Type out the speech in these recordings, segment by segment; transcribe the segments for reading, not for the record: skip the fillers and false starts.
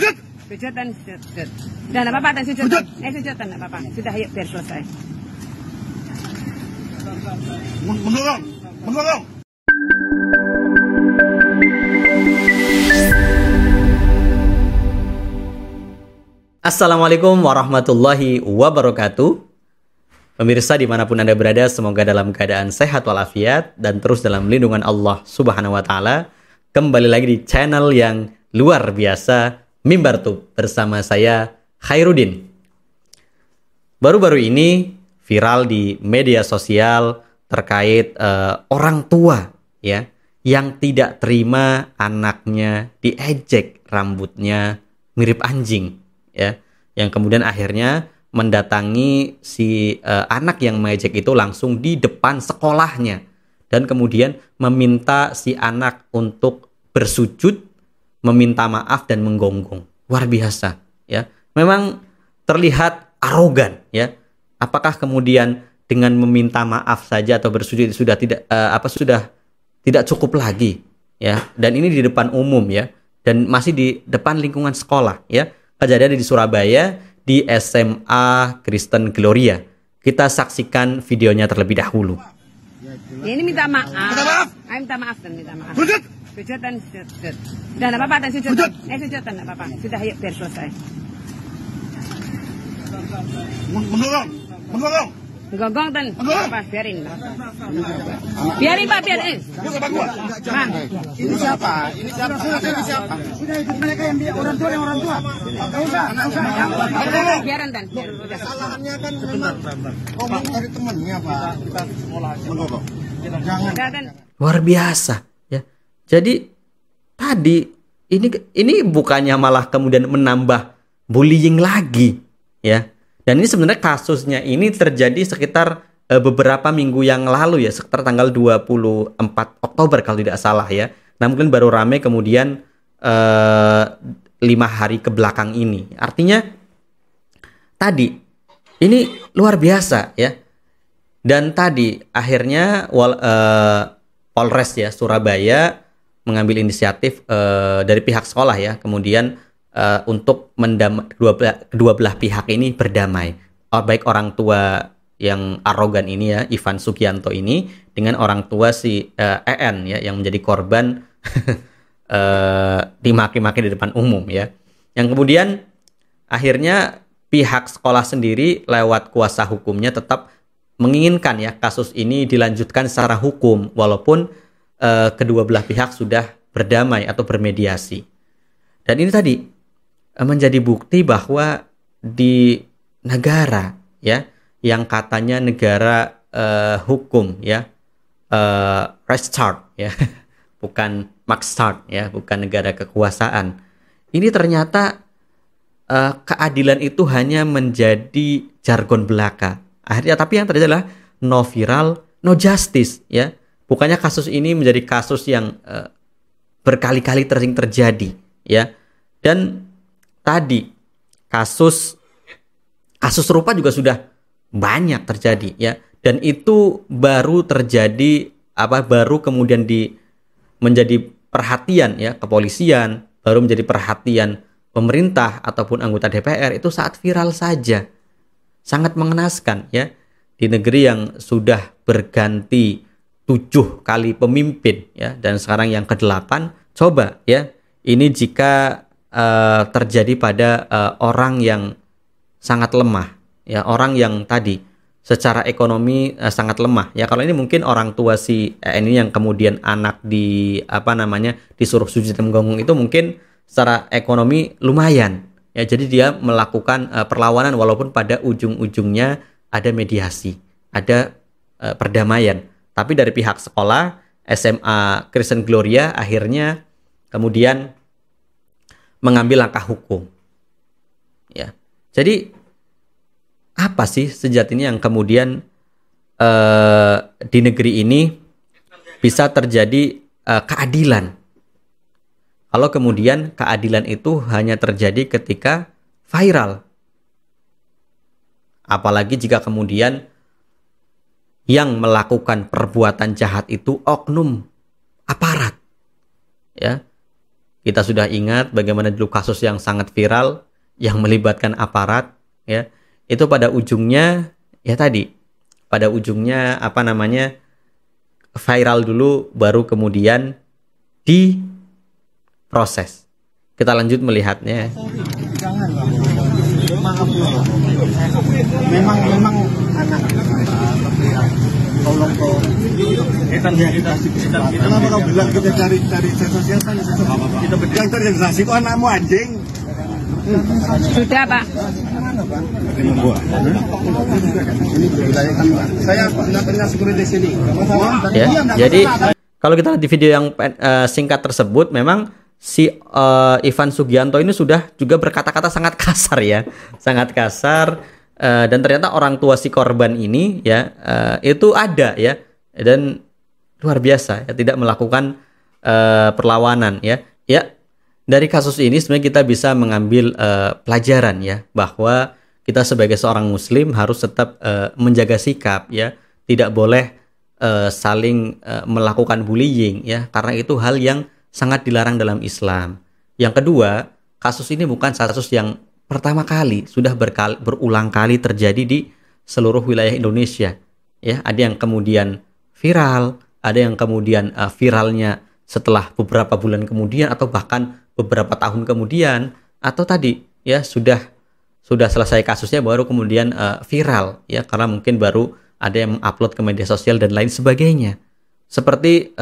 Sujud dan sujud. Udah enggak apa-apa dan sujud. Sujud dan enggak apa-apa. Sudah yuk biar selesai. Mendorong. Assalamualaikum warahmatullahi wabarakatuh. Pemirsa dimanapun Anda berada, semoga dalam keadaan sehat walafiat dan terus dalam lindungan Allah Subhanahu wa Ta'ala. Kembali lagi di channel yang luar biasa, Mimbar Tube, bersama saya Khairuddin. Baru-baru ini viral di media sosial terkait orang tua ya yang tidak terima anaknya diejek rambutnya mirip anjing ya, yang kemudian akhirnya mendatangi si anak yang mengejek itu langsung di depan sekolahnya dan kemudian meminta si anak untuk bersujud, meminta maaf dan menggonggong. Luar biasa ya. Memang terlihat arogan ya. Apakah kemudian dengan meminta maaf saja atau bersujud sudah tidak cukup lagi ya? Dan ini di depan umum ya, dan masih di depan lingkungan sekolah ya. Kejadian di Surabaya di SMA Kristen Gloria. Kita saksikan videonya terlebih dahulu. Ya, ini minta maaf. Minta maaf. Ayo minta maaf dan minta maaf. Sujud. Sujud dan sujud. Udah enggak apa-apa dan sujud. Sujud dan enggak apa-apa. Sudah yuk biar selesai. Mendorong. Gonggong dan apa biarin. Biarin Pak, biarin. Bang, Ini siapa? Ini siapa? Sudah ikut mereka yang dia orang tua. Enggak usah. biarin dan biarin. Udah. Kesalahannya kan memang ngomong dari temannya, Pak. Kita sekolah aja. Jangan. Udah dan Luar biasa ya. Jadi tadi ini bukannya malah kemudian menambah bullying lagi ya. Dan ini sebenarnya kasusnya ini terjadi sekitar beberapa minggu yang lalu ya, sekitar tanggal 24 Oktober kalau tidak salah ya. Nah mungkin baru rame kemudian 5 hari ke belakang ini. Artinya tadi ini luar biasa ya. Dan tadi akhirnya Polres ya Surabaya mengambil inisiatif dari pihak sekolah ya, kemudian untuk kedua belah pihak ini berdamai. Baik orang tua yang arogan ini ya, Ivan Sugianto ini, dengan orang tua si EN ya, yang menjadi korban dimaki-maki di depan umum ya. Yang kemudian akhirnya pihak sekolah sendiri lewat kuasa hukumnya tetap menginginkan ya kasus ini dilanjutkan secara hukum walaupun kedua belah pihak sudah berdamai atau bermediasi. Dan ini tadi menjadi bukti bahwa di negara ya yang katanya negara hukum ya, restart ya bukan Maxstart ya, bukan negara kekuasaan, ini ternyata keadilan itu hanya menjadi jargon belaka akhirnya. Tapi yang terjadi adalah no viral no justice ya. Bukannya kasus ini menjadi kasus yang berkali-kali terjadi ya. Dan tadi kasus serupa juga sudah banyak terjadi ya, dan itu baru terjadi baru kemudian menjadi perhatian ya kepolisian, baru menjadi perhatian pemerintah ataupun anggota DPR itu saat viral saja. Sangat mengenaskan ya, di negeri yang sudah berganti 7 kali pemimpin ya, dan sekarang yang ke-8. Coba ya, ini jika terjadi pada orang yang sangat lemah ya, orang yang tadi secara ekonomi sangat lemah ya. Kalau ini mungkin orang tua si ini yang kemudian anak disuruh sujud dan menggonggong itu mungkin secara ekonomi lumayan ya, jadi dia melakukan perlawanan walaupun pada ujung-ujungnya ada mediasi, ada perdamaian. Tapi dari pihak sekolah SMA Kristen Gloria akhirnya kemudian mengambil langkah hukum. Ya. Jadi apa sih sejatinya yang kemudian di negeri ini bisa terjadi keadilan? Kalau kemudian keadilan itu hanya terjadi ketika viral. Apalagi jika kemudian yang melakukan perbuatan jahat itu oknum aparat. Ya. Kita sudah ingat bagaimana dulu kasus yang sangat viral yang melibatkan aparat, ya. Itu pada ujungnya ya tadi, pada ujungnya apa namanya? Viral dulu baru kemudian diproses. Kita lanjut melihatnya. Jangan lah. Maaf loh. Memang anak tolong kok. Kenapa kau bilang kita cari sosial kan? Yang terintegrasi kok anakmu anjing. Sudah Pak. Ini wilayah kami Pak. Saya penanya security di sini. Ya, jadi kalau kita lihat di video yang singkat tersebut, memang si Ivan Sugianto ini sudah juga berkata-kata sangat kasar ya, sangat kasar, dan ternyata orang tua si korban ini ya itu ada ya, dan luar biasa ya, tidak melakukan perlawanan ya. Dari kasus ini sebenarnya kita bisa mengambil pelajaran ya, bahwa kita sebagai seorang muslim harus tetap menjaga sikap ya, tidak boleh saling melakukan bullying ya, karena itu hal yang sangat dilarang dalam Islam. Yang kedua, kasus ini bukan kasus yang pertama kali, sudah berulang kali terjadi di seluruh wilayah Indonesia ya. Ada yang kemudian viral, ada yang kemudian viralnya setelah beberapa bulan kemudian atau bahkan beberapa tahun kemudian, atau tadi ya sudah selesai kasusnya baru kemudian viral ya, karena mungkin baru ada yang mengupload ke media sosial dan lain sebagainya. Seperti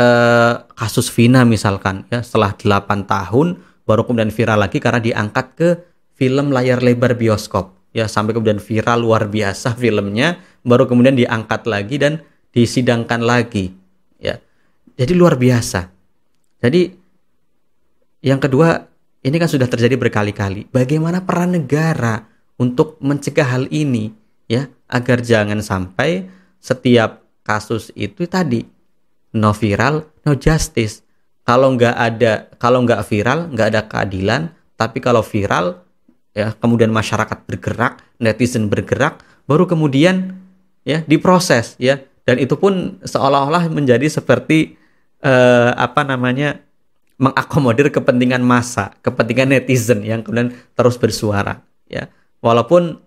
kasus Vina misalkan ya, setelah 8 tahun baru kemudian viral lagi karena diangkat ke film layar lebar bioskop ya, sampai kemudian viral luar biasa filmnya, baru kemudian diangkat lagi dan disidangkan lagi ya. Jadi luar biasa. Jadi yang kedua, ini kan sudah terjadi berkali-kali. Bagaimana peran negara untuk mencegah hal ini ya, agar jangan sampai setiap kasus itu tadi no viral, no justice. Kalau nggak viral, nggak ada keadilan. Tapi kalau viral, ya kemudian masyarakat bergerak, netizen bergerak, baru kemudian ya diproses ya. Dan itu pun seolah-olah menjadi seperti mengakomodir kepentingan massa, kepentingan netizen yang kemudian terus bersuara ya. Walaupun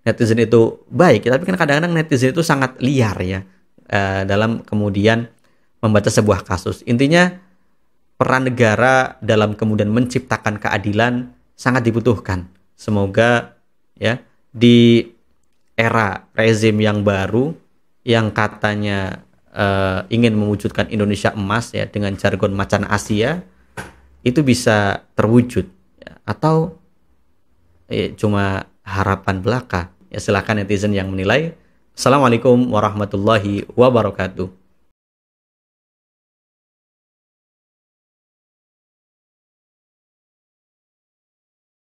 netizen itu baik, tapi kan kadang-kadang netizen itu sangat liar ya dalam kemudian membaca sebuah kasus. Intinya peran negara dalam kemudian menciptakan keadilan sangat dibutuhkan. Semoga ya di era rezim yang baru yang katanya ingin mewujudkan Indonesia emas ya, dengan jargon macan Asia, itu bisa terwujud ya, atau cuma harapan belaka ya. Silakan netizen yang menilai. Assalamualaikum warahmatullahi wabarakatuh.